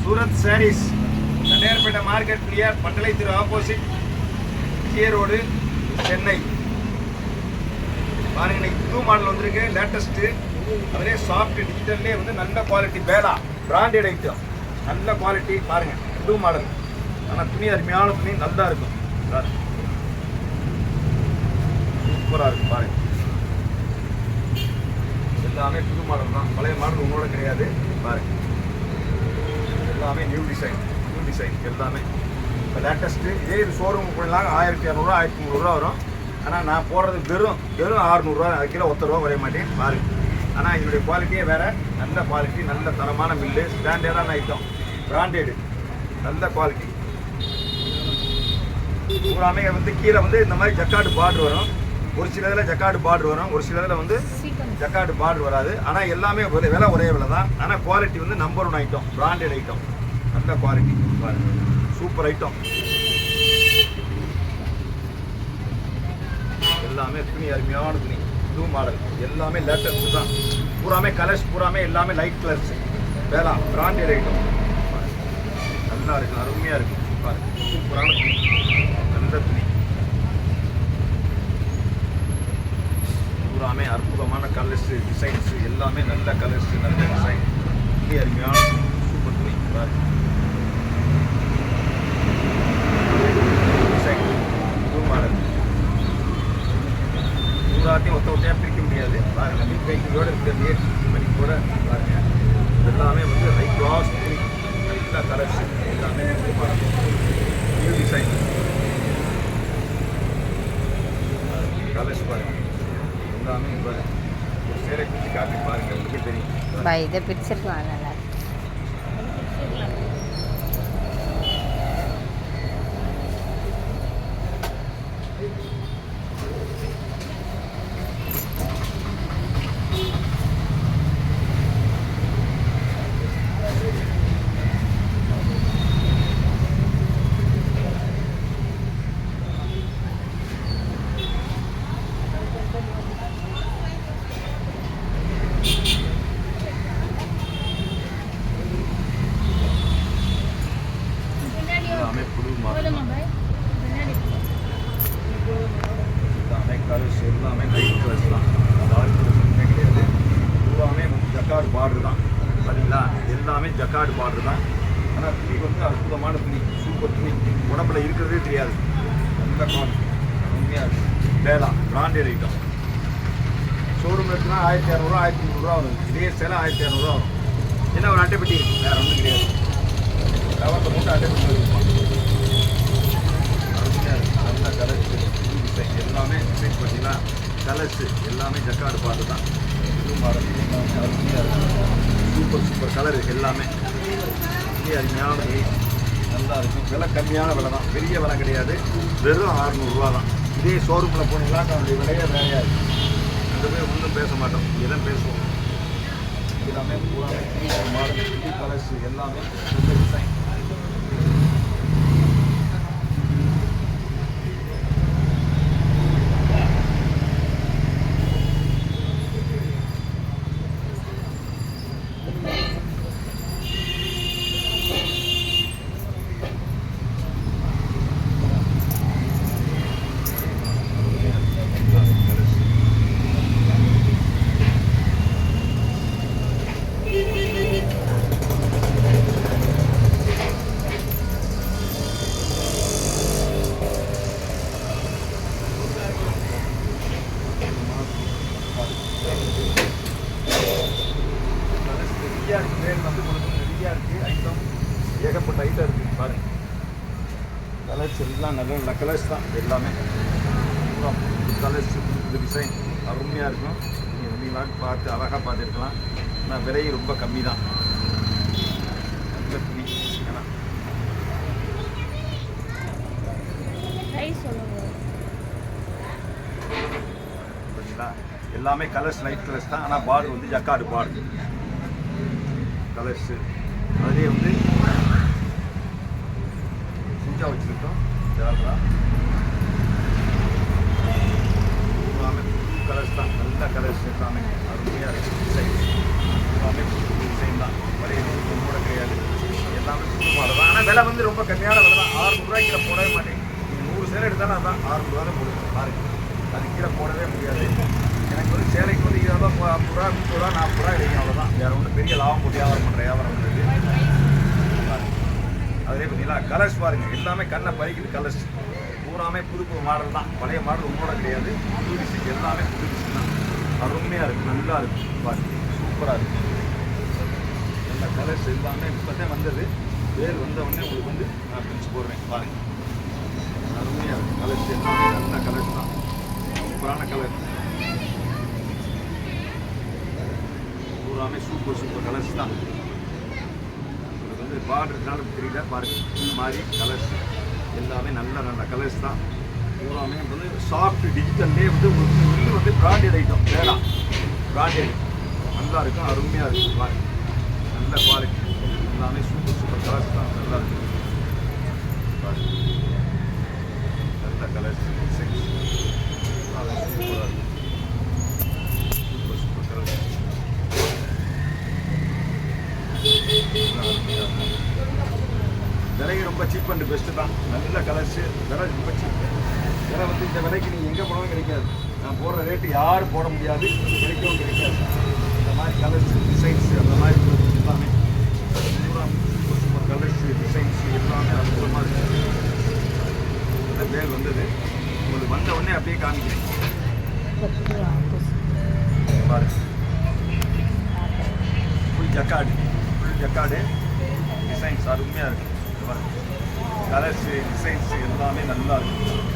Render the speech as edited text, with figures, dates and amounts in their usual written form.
Surat saris Tondiarpet market near பட்டளை திரு opposite GA road Chennai. பாருங்க, இன்னைக்கு புது மாடல் வந்திருக்கு, லேட்டஸ்ட்டு. அதிலே சாஃப்ட் டிஜிட்டல்லே வந்து நல்ல குவாலிட்டி பேலா பிராண்டட் ஐட்டம், நல்ல குவாலிட்டி. பாருங்க, புது மாடல். ஆனால் துணி அருமையான துணி, நல்லா இருக்கும், சூப்பராக இருக்கும். பாருங்க, எல்லாமே புது மாடல் தான், பழைய மாடல் உங்களோட கிடையாது. பாருங்க, எல்லாமே நியூ டிசைன் எல்லாமே இப்போ லேட்டஸ்ட்டு. இதே இது ஷோரூம் போடலாம் 1200 1300 வரும். ஆனால் நான் போடுறது வெறும் 600 அது கிலோ ரூபா குறைய மாட்டேன். பாருங்க, ஆனால் இதனுடைய குவாலிட்டியே வேறு, நல்ல குவாலிட்டி, நல்ல தரமான மில்லு, ஸ்டாண்டர்டான ஐட்டம், பிராண்டடு, நல்ல குவாலிட்டி. பூராமே வந்து கீழே வந்து இந்த மாதிரி ஜக்கார்டு பார்டர் வரும். ஒரு சில இதில் ஜக்கார்டு பார்டர் வரும், ஒரு சில இதில் வந்து ஜக்கார்டு பார்டர் வராது. ஆனால் எல்லாமே விலை ஒரே விலை தான். ஆனால் குவாலிட்டி வந்து நம்பர் 1 ஐட்டம், பிராண்டட் ஐட்டம், நல்ல குவாலிட்டி. பாருங்க, சூப்பர் ஐட்டம். எல்லாமே துணி அருமையான துணி, புது மாடல், எல்லாமே லேட்டஸ்ட் தான். பூராமே கலர்ஸ், பூராமே எல்லாமே லைட் கலர்ஸ், வேளா பிராண்டட் ஐட்டம். நல்லா இருக்கும், அருமையாக இருக்கும். பாருங்க, சூப்பரான துணி, நல்ல துணி, பூராமே அற்புதமான கலர்ஸ், டிசைன்ஸ், எல்லாமே நல்ல கலர்ஸ், நல்ல டிசைன், துணி அருமையான சூப்பர் துணி. பாருங்க, டிசைன், புது மாடல். பூராத்தையும் ஒத்தையாக பிரிக்க முடியாது. பாருங்க, மின் கைக்கியோடு இருக்கிற மணி கூட பாருங்க, எல்லாமே வந்து ஹை கிளாஸ் துணி, நல்ல கலர்ஸ், எல்லாமே புது மாடல், நியூ டிசைன் கலர்ஸ். பாருங்க, எல்லாமே ஒரு சேலை பிடிச்சி காப்பி பாருங்க, உங்களுக்கு தெரியும். இதை பிடிச்சிருக்கலாம் நல்லா. புது மாடல், எல்லாமே கலர்ஸ், எல்லாமே லைட் கலர்ஸ் தான், டார்க் கலர்ஸ் கிடையாது. பூராமே ஜக்கார்டு பார்டர் தான். பார்த்தீங்களா, எல்லாமே ஜக்கார்டு பார்டர் தான். ஆனால் துணி வந்து அற்புதமான துணி, சூப்பர் துணி, உடம்புல இருக்கிறதே தெரியாது, நல்ல குவாலிட்டி, உண்மையாக இருக்கும். வேளா பிராண்டட் ஐட்டம். ஷோரூம் இருக்குன்னா 1200 1300 வரும். இதே சேலை 1200 வரும். ஏன்னா ஒரு அட்டைப்பட்டி இருக்கும், வேறு ஒன்றும் கிடையாது. கவர்ல போட்டு அட்டைப்பட்டி இருக்கும். நல்ல கலர்ஸ், டிசைன், எல்லாமே டிசைன் பார்த்தீங்கன்னா கலர்ஸ் எல்லாமே ஜக்கார்டு பார்த்து தான். புது மாடல், எல்லாமே அருமையாக இருக்கும். சூப்பர் கலரு, எல்லாமே அருமையான நல்லா இருக்கும். விலை கம்மியான விலை தான், பெரிய விலை கிடையாது, வெறும் 600 தான். இதே ஷோரூமில் போனீங்களா அதனுடைய விலையே வேறையாக இருக்கும். அந்த பேர் ஒன்றும் பேச மாட்டோம், இங்கே தான் பேசுவோம். எல்லாமே பூரா மாடல், புது கலர்ஸ், எல்லாமே டிசைன். நிறையா இருக்குது, ரேட் வந்து உங்களுக்கு நிறையா இருக்குது. ஐட்டம் ஏகப்பட்ட ஐட்டம் இருக்குது. பாருங்கள், கலர்ஸ் எல்லாம் நல்ல நல்ல கலர்ஸ் தான். எல்லாமே கலர்ஸ், இந்த டிசைன் அருமையாக இருக்கும். நீங்கள் வெளியெல்லாம் பார்த்து அழகாக பார்த்துருக்கலாம். ஆனால் விலையும் ரொம்ப கம்மி தான். நல்ல துணி. சரிங்களா, எல்லாமே கலர்ஸ் லைட் கலர்ஸ் தான். ஆனால் பார்டர் வந்து ஜக்கார்டு பார்டர் கலர்ஸு. அதுலேயே வந்து செஞ்சா வச்சுருக்கோம். எல்லாமே கலர்ஸ் தான், நல்ல கலர்ஸ், எல்லாமே அருமையாக இருக்குது. டிசைன் எல்லாமே டிசைன் தான், பழைய கூட கிடையாது. எல்லாமே ஆனால் விலை வந்து ரொம்ப கம்மியான விலை தான். 600 கீழே போடவே மாட்டேன். நீங்கள் 100 சேலை எடுத்தாலும் அதான் 600 தான் போடுவேன். பாருங்க, அது கீழே போடவே முடியாது. எனக்கு வந்து சேலைக்கு வந்து 20 ரூபா, 50 ரூபா, 30 ரூபா, 40 ரூபா கிடைக்கும். அவ்வளோதான். வேறு ஒன்றும் பெரிய லாபம் போட்டு வியாபாரம் பண்ணுற வியாபாரம் பண்ணுறது. அதிலே பார்த்தீங்களா கலர்ஸ் பாருங்கள், எல்லாமே கண்ணை பறிக்குது. கலர்ஸ் பூராமே புது புது மாடல் தான். பழைய மாடல் உங்களோட கிடையாது. புது டிசைன், எல்லாமே புது டிசைன் தான். அருமையாக இருக்குது, நல்லா இருக்குது. பாருங்க, சூப்பராக இருக்குது. எல்லா கலர்ஸ் எல்லாமே இப்போ தான் வந்தது. வேர் வந்த உடனே உங்களுக்கு வந்து நான் பிரிச்சு போடுறேன். பாருங்கள், அருமையாக இருக்குது. கலர்ஸ் எல்லாமே நல்ல கலர்ஸ் தான். சூப்பரான கலர். பூராமே சூப்பர் சூப்பர் கலர்ஸ் தான். உங்களுக்கு வந்து பார்டர்னாலும் தெரியல. பாருங்கள், இந்த மாதிரி கலர்ஸ் எல்லாமே நல்ல நல்ல கலர்ஸ் தான். பூராமே வந்து சாஃப்ட் டிஜிட்டல்லே வந்து உங்களுக்கு இன்னும் வந்து பிராண்டட் ஐட்டம் வேணாம். பிராண்டட் நல்லா இருக்கும், அருமையாக இருக்கும். பாருங்க, நல்ல குவாலிட்டி. எல்லாமே சூப்பர் சூப்பர் கலர்ஸ் தான். நல்லா இருக்குது. பாருங்க, நல்ல கலர்ஸ் டிசைன்ஸ் சூப்பராக இருக்கும். Super super colours. விலை ரொம்ப சீப் அண்ட் பெஸ்ட்டு தான். நல்ல கலர்ஸு, விலை ரொம்ப சீப். விலை வந்து இந்த விலைக்கு நீங்கள் எங்கே போனாலும் கிடைக்காது. நான் போடுற ரேட்டு யாரும் போட முடியாது, கிடைக்கவும் கிடைக்காது. இந்த மாதிரி கலர்ஸ் டிசைன்ஸ் அந்த மாதிரி எல்லாமே சூப்பர் சூப்பர் கலர்ஸ் டிசைன்ஸ் எல்லாமே அற்புதமாக இருக்குது. இந்த பேர் வந்தது உங்களுக்கு வந்த உடனே அப்படியே காமிக்கிறேன். பாருங்க, ஃபுல் ஜக்காடு டிசைன்ஸ் அருமையாக இருக்குது. கலர்ஸு டிசைன்ஸு எல்லாமே நல்லா இருக்கும்.